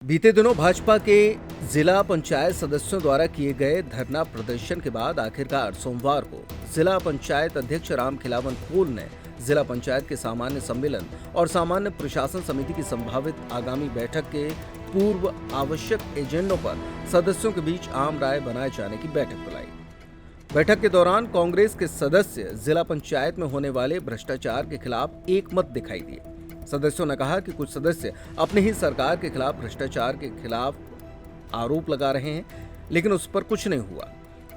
बीते दिनों भाजपा के जिला पंचायत सदस्यों द्वारा किए गए धरना प्रदर्शन के बाद आखिरकार सोमवार को जिला पंचायत अध्यक्ष राम खिलावन कोल ने जिला पंचायत के सामान्य सम्मेलन और सामान्य प्रशासन समिति की संभावित आगामी बैठक के पूर्व आवश्यक एजेंडों पर सदस्यों के बीच आम राय बनाए जाने की बैठक बुलाई। बैठक के दौरान कांग्रेस के सदस्य जिला पंचायत में होने वाले भ्रष्टाचार के खिलाफ एकमत दिखाई दिए। सदस्यों ने कहा कि कुछ सदस्य अपनी ही सरकार के खिलाफ भ्रष्टाचार के खिलाफ आरोप लगा रहे हैं, लेकिन उस पर कुछ नहीं हुआ।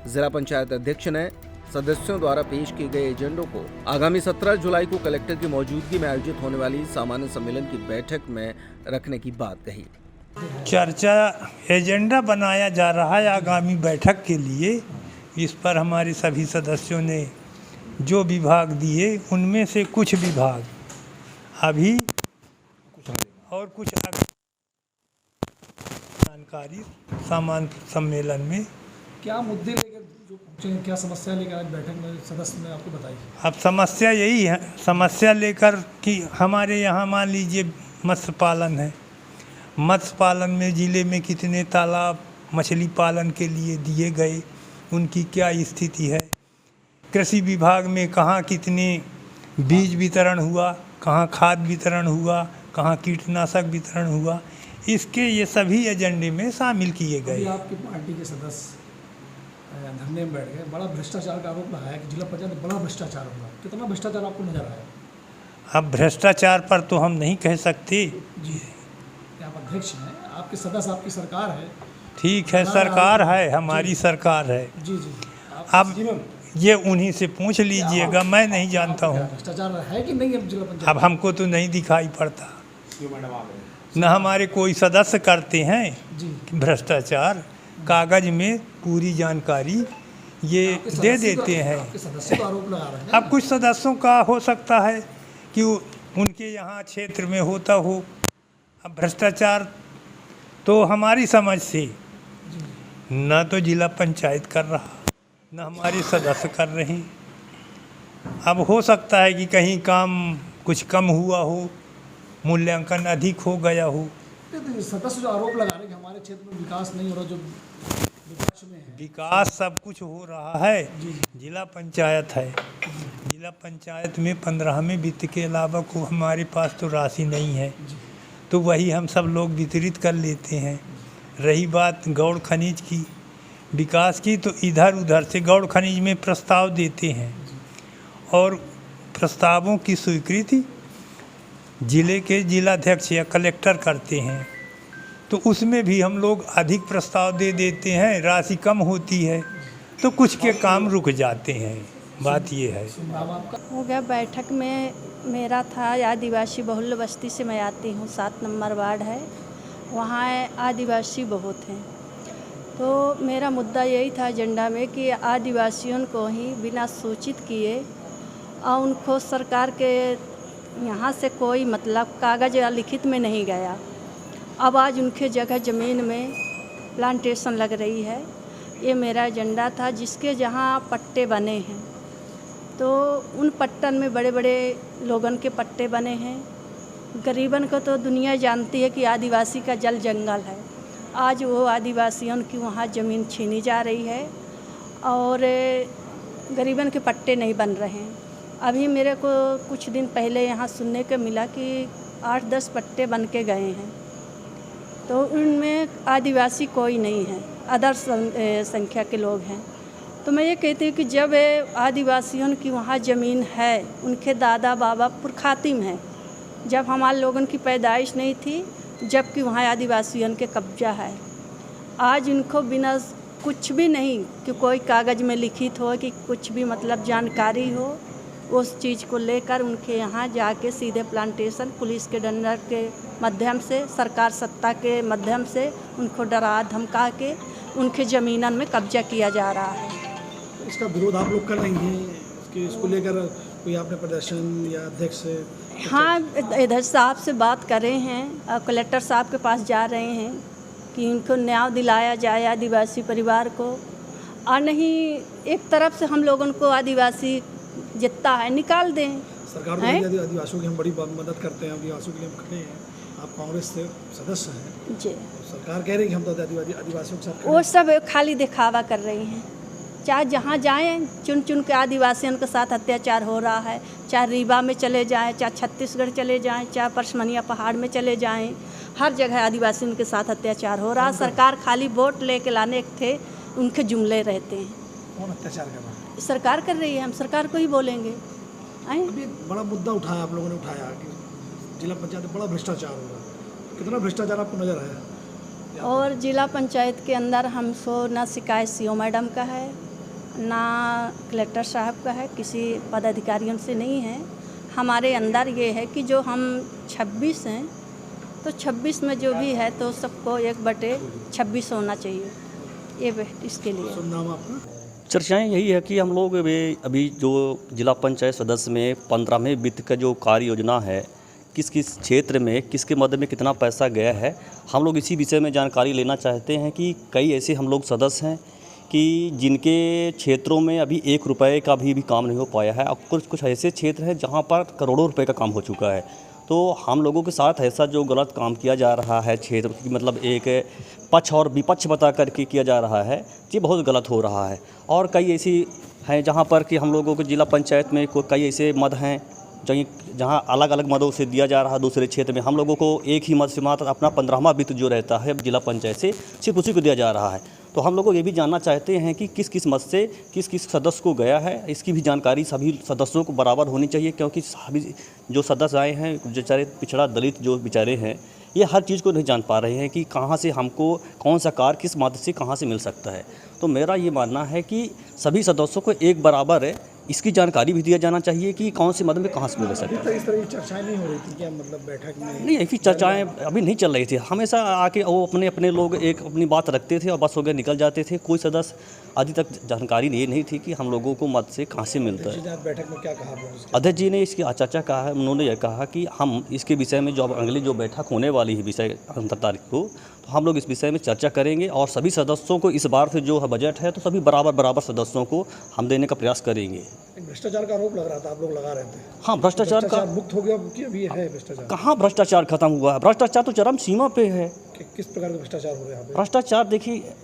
जिला पंचायत अध्यक्ष ने सदस्यों द्वारा पेश किए गए एजेंडों को आगामी 17 जुलाई को कलेक्टर की मौजूदगी में आयोजित होने वाली सामान्य सम्मेलन की बैठक में रखने की बात कही। चर्चा एजेंडा बनाया जा रहा है आगामी बैठक के लिए। इस पर हमारे सभी सदस्यों ने जो विभाग दिए उनमें से कुछ विभाग अभी और कुछ जानकारी सामान्य सम्मेलन में क्या मुद्दे लेकर जो पहुंचे हैं, क्या समस्या लेकर आज बैठक में सदस्य ने आपको बताई? अब समस्या यही है, समस्या लेकर कि हमारे यहाँ मान लीजिए मत्स्य पालन है। मत्स्य पालन में ज़िले में कितने तालाब मछली पालन के लिए दिए गए, उनकी क्या स्थिति है। कृषि विभाग में कहाँ कितने बीज वितरण हुआ, कहाँ खाद वितरण हुआ, कहाँ कीटनाशक वितरण हुआ, इसके ये सभी एजेंडे में शामिल किए गए। आपकी पार्टी के सदस्य धरने में बैठ गए, बड़ा भ्रष्टाचार का आरोप लगाया कि जिला पंचायत में बड़ा भ्रष्टाचार हुआ। कितना भ्रष्टाचार आपको नजर आया? अब भ्रष्टाचार पर तो हम नहीं कह सकते जी, आप अध्यक्ष हैं, आपके सदस्य, आपकी सरकार है। ठीक है, सरकार है, हमारी सरकार है। जी जी, अब ये उन्हीं से पूछ लीजिएगा, मैं नहीं जानता हूँ। भ्रष्टाचार है कि नहीं अब जिला पंचायत? अब हमको तो नहीं दिखाई पड़ता, न हमारे कोई सदस्य करते हैं भ्रष्टाचार। कागज में पूरी जानकारी ये दे देते हैं। आपके सदस्य तो आरोप लगा रहे हैं। अब कुछ सदस्यों का हो सकता है कि उनके यहाँ क्षेत्र में होता हो। अब भ्रष्टाचार तो हमारी समझ से न तो जिला पंचायत कर रहा, न हमारे सदस्य कर रहे हैं। अब हो सकता है कि कहीं काम कुछ कम हुआ हो, मूल्यांकन अधिक हो गया हो। सदस्य जो आरोप लगा रहे हैं कि हमारे क्षेत्र में विकास नहीं हो रहा, जो विकास में है। विकास सब कुछ हो रहा है। जिला पंचायत है, जिला पंचायत में 15वें वित्त के अलावा को हमारे पास तो राशि नहीं है, तो वही हम सब लोग वितरित कर लेते हैं। रही बात गौड़ खनिज की विकास की, तो इधर उधर से गौड़ खनिज में प्रस्ताव देते हैं और प्रस्तावों की स्वीकृति जिले के जिलाध्यक्ष या कलेक्टर करते हैं, तो उसमें भी हम लोग अधिक प्रस्ताव दे देते हैं। राशि कम होती है तो कुछ के काम रुक जाते हैं। बात ये है। हो गया बैठक में मेरा था आदिवासी बहुल्य बस्ती से मैं आती हूँ, 7 नंबर वार्ड है, वहाँ आदिवासी बहुत हैं। तो मेरा मुद्दा यही था एजेंडा में कि आदिवासियों को ही बिना सूचित किए और उनको सरकार के यहाँ से कोई मतलब कागज़ या लिखित में नहीं गया। अब आज उनके जगह ज़मीन में प्लांटेशन लग रही है। ये मेरा एजेंडा था, जिसके जहाँ पट्टे बने हैं तो उन पट्टन में बड़े बड़े लोगों के पट्टे बने हैं। गरीबन को तो दुनिया जानती है कि आदिवासी का जल जंगल है। आज वो आदिवासियों की वहाँ ज़मीन छीनी जा रही है और गरीबन के पट्टे नहीं बन रहे हैं। अभी मेरे को कुछ दिन पहले यहाँ सुनने को मिला कि 8-10 पट्टे बन के गए हैं, तो उनमें आदिवासी कोई नहीं है, अदर संख्या के लोग हैं। तो मैं ये कहती हूँ कि जब आदिवासियों की वहाँ ज़मीन है, उनके दादा बाबा पुरखातिम हैं, जब हमारे लोगों की पैदाइश नहीं थी, जबकि वहाँ आदिवासियों के कब्जा है। आज उनको बिना कुछ भी नहीं कि कोई कागज़ में लिखित हो कि कुछ भी मतलब जानकारी हो, उस चीज़ को लेकर उनके यहाँ जाके सीधे प्लांटेशन पुलिस के डंडर के माध्यम से, सरकार सत्ता के माध्यम से उनको डरा धमका के उनके ज़मीनन में कब्जा किया जा रहा है। इसका विरोध आप लोग कर रही हैं कि इसको लेकर कोई आपने प्रदर्शन या अध्यक्ष से? हाँ, इधर साहब से बात कर रहे हैं, कलेक्टर साहब के पास जा रहे हैं कि इनको न्याय दिलाया जाए आदिवासी परिवार को, और नहीं एक तरफ से हम लोगों को आदिवासी जितना है निकाल दें। सरकार को आदिवासियों की हम बड़ी मदद करते हैं, आदिवासियों के लिए हम खड़े हैं। आप कांग्रेस से सदस्य हैं, जी, तो सरकार कह रही है कि हम तो आदिवासियों के साथ खड़े वो हैं। सब खाली दिखावा कर रही हैं। चाहे जहाँ जाएं चुन चुन के आदिवासियों के साथ अत्याचार हो रहा है, चाहे रीवा में चले जाएं, चाहे छत्तीसगढ़ चले जाएं, चाहे परसमनिया पहाड़ में चले जाएं, हर जगह आदिवासियों के साथ अत्याचार हो रहा है। सरकार खाली वोट लेके लाने थे, उनके जुमले रहते हैं। कौन अत्याचार कर रहा है? सरकार कर रही है, हम सरकार को ही बोलेंगे। आएँ अभी एक बड़ा मुद्दा उठाया, आप लोगों ने उठाया कि जिला पंचायत में बड़ा भ्रष्टाचार हो रहा है। कितना भ्रष्टाचार आपको नजर आया? और जिला पंचायत के अंदर हमको ना शिकायत सीओ मैडम का है, ना कलेक्टर साहब का है, किसी पदाधिकारियों से नहीं है। हमारे अंदर ये है कि जो हम 26 हैं, तो 26 में जो भी है तो सबको 1/26 होना चाहिए, ये इसके लिए। सुन नाम आपका? चर्चाएं यही है कि हम लोग अभी जो जिला पंचायत सदस्य में 15वें वित्त का जो कार्य योजना है, किस किस क्षेत्र में किसके मद में कितना पैसा गया है, हम लोग इसी विषय में जानकारी लेना चाहते हैं कि कई ऐसे हम लोग सदस्य हैं कि जिनके क्षेत्रों में अभी 1 रुपये का भी काम नहीं हो पाया है, और कुछ ऐसे क्षेत्र हैं जहां पर करोड़ों रुपए का काम हो चुका है। तो हम लोगों के साथ ऐसा जो गलत काम किया जा रहा है क्षेत्र की, मतलब एक पक्ष और विपक्ष बता करके किया जा रहा है, ये बहुत गलत हो रहा है। और कई ऐसी हैं जहाँ पर कि हम लोगों को जिला पंचायत में कई ऐसे मद हैं जहाँ अलग अलग मदों से दिया जा रहा है। दूसरे क्षेत्र में हम लोगों को एक ही मद से मात्र अपना 15वां वित्त जो रहता है जिला पंचायत से सिर्फ उसी को दिया जा रहा है। तो हम लोग को ये भी जानना चाहते हैं कि किस किस मद से किस किस सदस्य को गया है, इसकी भी जानकारी सभी सदस्यों को बराबर होनी चाहिए, क्योंकि सभी जो सदस्य आए हैं बेचारे पिछड़ा दलित जो बेचारे हैं, ये हर चीज़ को नहीं जान पा रहे हैं कि कहाँ से हमको कौन सा कार्य किस मद से कहाँ से मिल सकता है। तो मेरा ये मानना है कि सभी सदस्यों को एक बराबर इसकी जानकारी भी दिया जाना चाहिए कि कौन से मद में कहाँ से मिल सकता है। इस तरह की चर्चाएं नहीं हो रही थी क्या, मतलब बैठक में? नहीं, ऐसी चर्चाएं अभी नहीं चल रही थी। हमेशा आके वो अपने लोग एक अपनी बात रखते थे और बस हो गया, निकल जाते थे। कोई सदस्य अभी तक जानकारी ये नहीं थी कि हम लोगों को मद से कहाँ से मिलता है। बैठक में क्या कहा? अध्यक्ष जी ने इसकी चर्चा कहा है, उन्होंने यह कहा कि हम इसके विषय में जो अगली जो बैठक होने वाली है विषय 15 तारीख को, तो हम लोग इस विषय में चर्चा करेंगे और सभी सदस्यों को इस बार से जो बजट है तो सभी बराबर सदस्यों को हम देने का प्रयास करेंगे। भ्रष्टाचार का आरोप लग रहा था, आप लोग लगा रहे थे। हाँ, भ्रष्टाचार का मुक्त हो गया कि अभी है भ्रष्टाचार? कहाँ भ्रष्टाचार खत्म हुआ है? भ्रष्टाचार तो चरम सीमा पे है। किस प्रकार का भ्रष्टाचार हो रहा है? भ्रष्टाचार देखिए,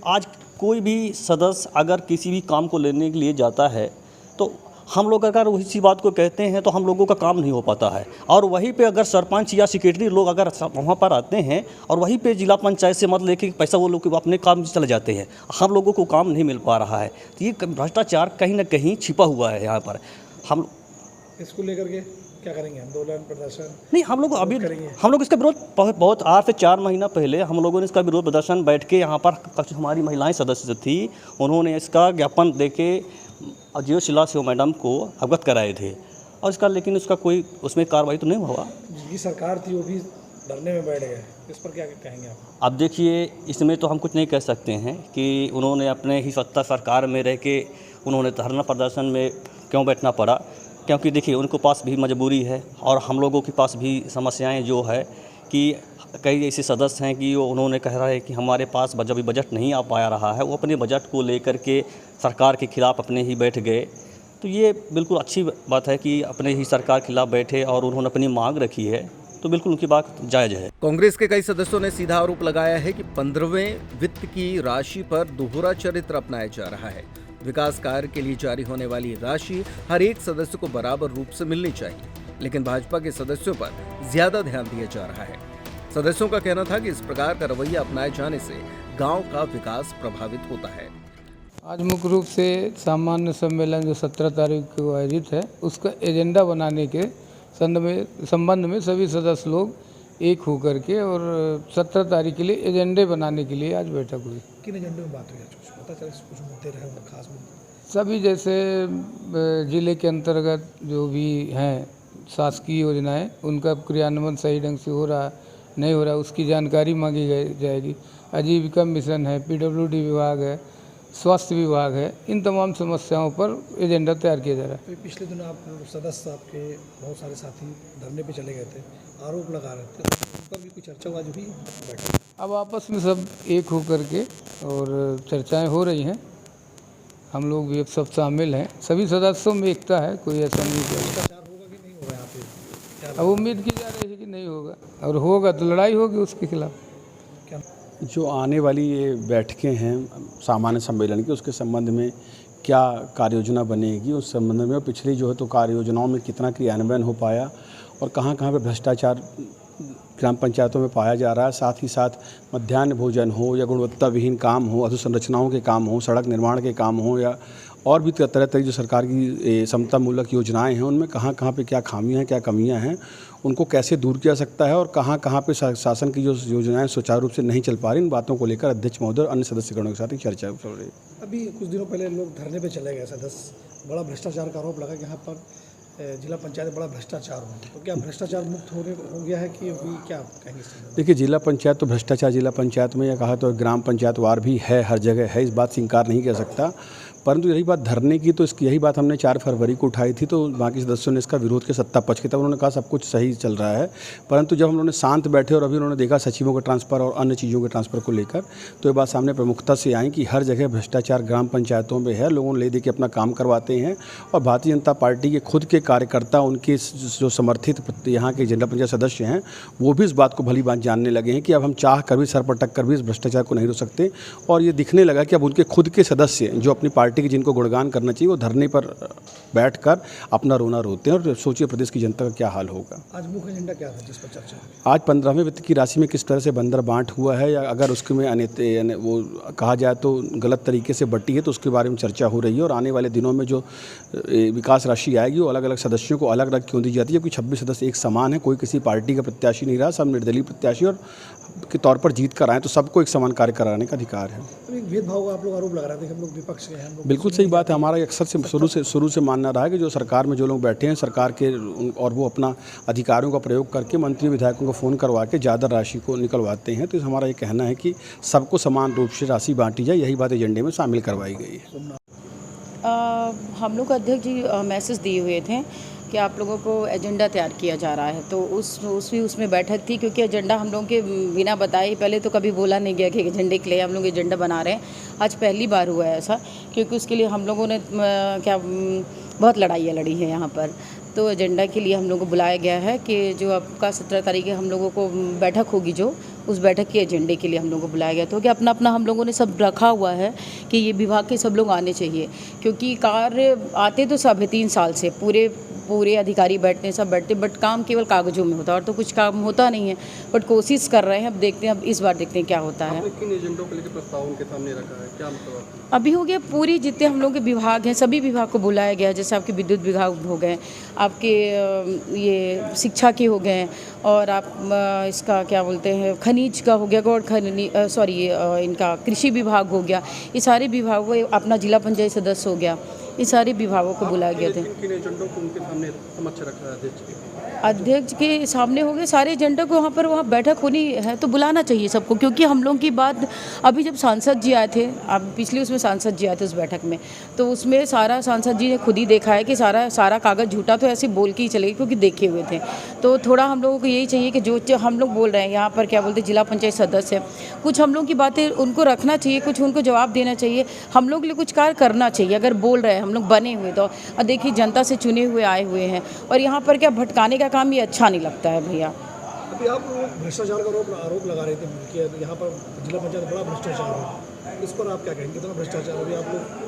आज कोई भी सदस्य अगर किसी भी काम को लेने के लिए जाता है तो हम लोग अगर उसी बात को कहते हैं तो हम लोगों का काम नहीं हो पाता है। और वहीं पे अगर सरपंच या सेक्रेटरी लोग अगर वहाँ पर आते हैं और वहीं पे जिला पंचायत से मत लेके पैसा वो लोग अपने काम से चले जाते हैं, हम लोगों को काम नहीं मिल पा रहा है। तो ये भ्रष्टाचार कहीं ना कहीं छिपा हुआ है यहाँ पर। हम इसको लेकर के क्या करेंगे? आंदोलन, प्रदर्शन? नहीं, हम लोग अभी हम लोग इसका विरोध बहुत 8 से 4 महीना पहले हम लोगों ने इसका विरोध प्रदर्शन बैठ के यहाँ पर कुछ हमारी महिलाएं सदस्य थी, उन्होंने इसका ज्ञापन दे के जियो शिला सीओ मैडम को अवगत कराए थे और इसका, लेकिन उसका कोई उसमें कार्रवाई तो नहीं हुआ। जिसकी सरकार थी वो भी धरने में बैठ गए, इस पर क्या कहेंगे आप? अब देखिए, इसमें तो हम कुछ नहीं कह सकते हैं कि उन्होंने अपने ही सत्ता सरकार में रह के उन्होंने धरना प्रदर्शन में क्यों बैठना पड़ा, क्योंकि देखिए उनके पास भी मजबूरी है और हम लोगों के पास भी समस्याएं जो है कि कई ऐसे सदस्य हैं कि उन्होंने कह रहा है कि हमारे पास जब बजट नहीं आ पाया रहा है, वो अपने बजट को लेकर के सरकार के खिलाफ अपने ही बैठ गए। तो ये बिल्कुल अच्छी बात है कि अपने ही सरकार के खिलाफ बैठे और उन्होंने अपनी मांग रखी है, तो बिल्कुल उनकी बात जायज़ है। कांग्रेस के कई सदस्यों ने सीधा आरोप लगाया है कि 15वें वित्त की राशि पर दोहरा चरित्र अपनाया जा रहा है। विकास कार्य के लिए जारी होने वाली राशि हर एक सदस्य को बराबर रूप से मिलनी चाहिए, लेकिन भाजपा के सदस्यों पर ज्यादा ध्यान दिया जा रहा है। सदस्यों का कहना था कि इस प्रकार का रवैया अपनाए जाने से गांव का विकास प्रभावित होता है। आज मुख्य रूप से सामान्य सम्मेलन जो 17 तारीख को आयोजित है, उसका एजेंडा बनाने के संबंध में सभी सदस्य लोग एक होकर के और 17 तारीख के लिए एजेंडे बनाने के लिए आज बैठक हुई। किन एजेंडे में बात हुई? पता चले कुछ मुद्दे रहे होंगे खास मुद्दे? सभी जैसे जिले के अंतर्गत जो भी हैं शासकीय योजनाएं, उनका क्रियान्वयन सही ढंग से हो रहा नहीं हो रहा, उसकी जानकारी मांगी जाएगी। आजीविका मिशन है, PWD विभाग है, स्वास्थ्य विभाग है, इन तमाम समस्याओं पर एजेंडा तैयार किया जा रहा है। तो पिछले दिनों आप सदस्य आपके बहुत सारे साथी धरने पे चले गए थे, आरोप लगा रहे थे, उस पर भी कुछ चर्चा आज हुई बैठक? अब आपस में सब एक होकर के और चर्चाएं हो रही हैं, हम लोग भी अब सब शामिल हैं, सभी सदस्यों में एकता है, कोई ऐसा नहीं है। भ्रष्टाचार होगा कि नहीं होगा यहाँ पे? अब उम्मीद की जा रही है कि नहीं होगा, और होगा तो लड़ाई होगी उसके खिलाफ। जो आने वाली ये बैठकें हैं सामान्य सम्मेलन की, उसके संबंध में क्या कार्य योजना बनेगी, उस संबंध में पिछली जो है तो कार्य योजनाओं में कितना क्रियान्वयन हो पाया और कहाँ कहाँ पे भ्रष्टाचार ग्राम पंचायतों में पाया जा रहा है, साथ ही साथ मध्याह्न भोजन हो या गुणवत्ता विहीन काम हो, अधोसंरचनाओं के काम हो, सड़क निर्माण के काम हो, या और भी तरह तरह जो सरकार की समतामूलक योजनाएं हैं उनमें कहाँ कहाँ पे क्या खामियां हैं, क्या कमियां हैं, उनको कैसे दूर किया सकता है और कहाँ कहाँ पे शासन की जो योजनाएं सुचारू रूप से नहीं चल पा रही, इन बातों को लेकर अध्यक्ष महोदय और अन्य सदस्यगणों के साथ एक चर्चा चल रही है। अभी कुछ दिनों पहले लोग धरने पे चले गए सदस्य, बड़ा भ्रष्टाचार का आरोप लगा कि यहाँ पर जिला पंचायत में बड़ा भ्रष्टाचार हो, तो क्या भ्रष्टाचार मुक्त हो गया है कि अभी क्या कहेंगे? देखिए, जिला पंचायत तो भ्रष्टाचार जिला पंचायत में या कहा तो ग्राम पंचायत वार भी है, हर जगह है, इस बात से इनकार नहीं कर सकता। परंतु यही बात धरने की, तो इसकी यही बात हमने 4 फरवरी को उठाई थी, तो बाकी सदस्यों ने इसका विरोध किया सत्ता पक्ष के, तब उन्होंने कहा सब कुछ सही चल रहा है। परंतु जब हम लोगों ने शांत बैठे और अभी उन्होंने देखा सचिवों के ट्रांसफ़र और अन्य चीज़ों के ट्रांसफ़र को लेकर, तो ये बात सामने प्रमुखता से आई कि हर जगह भ्रष्टाचार ग्राम पंचायतों में है, लोगों ले दे के अपना काम करवाते हैं और भारतीय जनता पार्टी के खुद के कार्यकर्ता, उनके जो समर्थित यहाँ के जिला पंचायत सदस्य हैं, वो भी इस बात को भली बात जानने लगे हैं कि अब हम चाह कर भी, सर पटक कर भी इस भ्रष्टाचार को नहीं रोक सकते। और ये दिखने लगा कि अब उनके खुद के सदस्य जो अपनी पार्टी के जिनको गुणगान करना चाहिए, वो धरने पर बैठकर अपना रोना रोते हैं। और सोचिए प्रदेश की जनता का क्या हाल होगा। आज मुख्य एजेंडा क्या था जिस पर चर्चा हुई? आज 15वें वित्त की राशि में किस तरह से बंदर बांट हुआ है, या अगर उसके में वो कहा जाए तो गलत तरीके से बटी है, तो उसके बारे में चर्चा हो रही है। और आने वाले दिनों में जो विकास राशि आएगी वो अलग अलग सदस्यों को अलग अलग क्यों दी जाती है, क्योंकि 26 सदस्य एक समान है, कोई किसी पार्टी का प्रत्याशी नहीं रहा, सब निर्दलीय प्रत्याशी और के तौर पर जीत कर आए, तो सबको एक समान कार्य कराने का अधिकार है। तो एक भेदभाव का आप लोग आरोप लगा रहे थे कि हम लोग विपक्ष के हैं। बिल्कुल सही बात है। हमारा अक्सर से शुरू से मानना रहा है कि जो सरकार में जो लोग बैठे हैं सरकार के, और वो अपना अधिकारों का प्रयोग करके मंत्री विधायकों को फ़ोन करवा के ज़्यादा राशि को निकलवाते हैं, तो हमारा ये कहना है कि सबको समान रूप से राशि बांटी जाए, यही बात एजेंडे में शामिल करवाई गई है। हम लोग अध्यक्ष जी मैसेज दिए हुए थे कि आप लोगों को एजेंडा तैयार किया जा रहा है, तो उसमें बैठक थी, क्योंकि एजेंडा हम लोगों के बिना बताए पहले तो कभी बोला नहीं गया कि एजेंडे के लिए हम लोग एजेंडा बना रहे हैं। आज पहली बार हुआ है ऐसा, क्योंकि उसके लिए हम लोगों ने बहुत लड़ाइयाँ लड़ी हैं यहाँ पर। तो एजेंडा के लिए हम लोगों को बुलाया गया है कि जो आपका 17 तारीख हम लोगों को बैठक होगी, जो उस बैठक के एजेंडे के लिए हम लोगों को बुलाया गया। तो कि अपना अपना हम लोगों ने सब रखा हुआ है कि ये विभाग के सब लोग आने चाहिए, क्योंकि कार्य आते तो सब है 3 साल से, पूरे अधिकारी बैठते हैं, सब बैठते हैं, बट काम केवल कागजों में होता है और तो कुछ काम होता नहीं है। बट कोशिश कर रहे हैं, अब देखते हैं, अब इस बार देखते हैं क्या होता है। किन एजेंडों को लेकर प्रस्ताव उनके सामने रखा है, क्या मतलब? अभी हो गया पूरी जितने हम लोग के विभाग हैं सभी विभाग को बुलाया गया, जैसे आपके विद्युत विभाग हो गए, आपके ये शिक्षा के हो गए, और आप इसका क्या बोलते हैं खनिज का हो गया, इनका कृषि विभाग हो गया, ये सारे विभागों, अपना जिला पंचायत सदस्य हो गया, ये सारे विभागों को बुलाया गया था। किन एजेंडों को उनके सामने समक्ष रखा है अध्यक्ष के सामने हो गए सारे एजेंडा को, वहाँ बैठक होनी है तो बुलाना चाहिए सबको, क्योंकि हम लोगों की बात अभी जब सांसद जी आए थे, अब पिछले उसमें सांसद जी आए थे उस बैठक में, तो उसमें सारा सांसद जी ने खुद ही देखा है कि सारा कागज़ झूठा, तो ऐसे बोल के ही चले गए क्योंकि देखे हुए थे। तो थोड़ा हम लोगों को यही चाहिए कि जो हम लोग बोल रहे हैं यहाँ पर क्या बोलते हैं जिला पंचायत सदस्य, कुछ हम लोग की बातें उनको रखना चाहिए, कुछ उनको जवाब देना चाहिए, हम लोग के लिए कुछ कार्य करना चाहिए। अगर बोल रहे हैं हम लोग बने हुए, तो देखिए जनता से चुने हुए आए हुए हैं, और यहाँ पर क्या भटकाने का काम ये अच्छा नहीं लगता है भैया। अभी आप भ्रष्टाचार का आरोप लगा रहे थे कि यहाँ पर जिला पंचायत बड़ा भ्रष्टाचार है, इस पर आप क्या कहेंगे? कितना भ्रष्टाचार? अभी आप लोग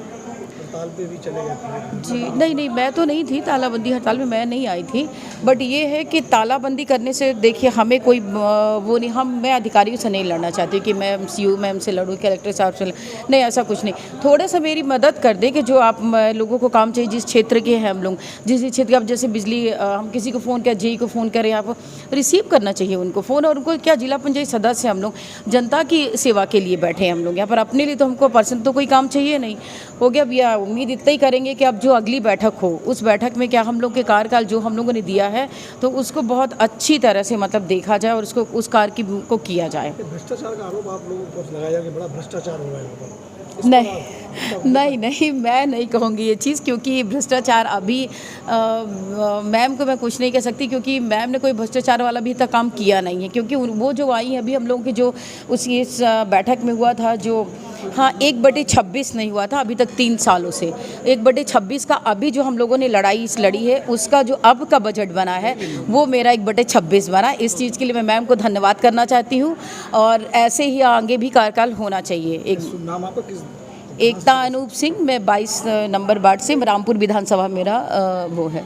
हड़ताल पे भी चले गए थे। जी नहीं, मैं तो नहीं थी, तालाबंदी हड़ताल में मैं नहीं आई थी, बट ये है कि तालाबंदी करने से देखिए हमें कोई वो नहीं, मैं अधिकारियों से नहीं लड़ना चाहती कि मैं CU मैम से लड़ूँ, कलेक्टर साहब से नहीं, ऐसा कुछ नहीं। थोड़ा सा मेरी मदद कर दे कि जो आप लोगों को काम चाहिए, जिस क्षेत्र के हैं हम लोग, जिस क्षेत्र के, आप जैसे बिजली, हम किसी को फ़ोन किया, JE को फ़ोन करें, आप रिसीव करना चाहिए उनको फ़ोन, और उनको क्या जिला पंचायत सदस्य हम लोग जनता की सेवा के लिए बैठे हैं हम लोग यहाँ पर, अपने लिए तो हमको पर्सनल तो कोई काम चाहिए नहीं। हो गया भैया, उम्मीद इतना ही करेंगे कि अब जो अगली बैठक हो, उस बैठक में क्या हम लोग के कार्यकाल जो हम लोगों ने दिया है, तो उसको बहुत अच्छी तरह से मतलब देखा जाए और उसको उस कार्य को किया जाए। भ्रष्टाचार का आरोप आप लोगों को लगाया कि बड़ा भ्रष्टाचार हो रहा है यहाँ पर। नहीं, मैं नहीं कहूँगी ये चीज़, क्योंकि भ्रष्टाचार अभी मैम को मैं कुछ नहीं कह सकती, क्योंकि मैम ने कोई भ्रष्टाचार वाला भी तक काम किया नहीं है, क्योंकि वो जो आई हैं अभी हम लोगों के जो इस बैठक में हुआ था, जो हाँ, 1/26 नहीं हुआ था अभी तक 3 सालों से। 1/26 का अभी जो हम लोगों ने लड़ी है, उसका जो अब का बजट बना है वो मेरा 1/26 बना। इस चीज़ के लिए मैं मैम को धन्यवाद करना चाहती हूँ और ऐसे ही आगे भी कार्यकाल होना चाहिए। नाम आपका किस? एकता अनूप सिंह, मैं 22 नंबर वार्ड से, रामपुर विधानसभा मेरा वो है।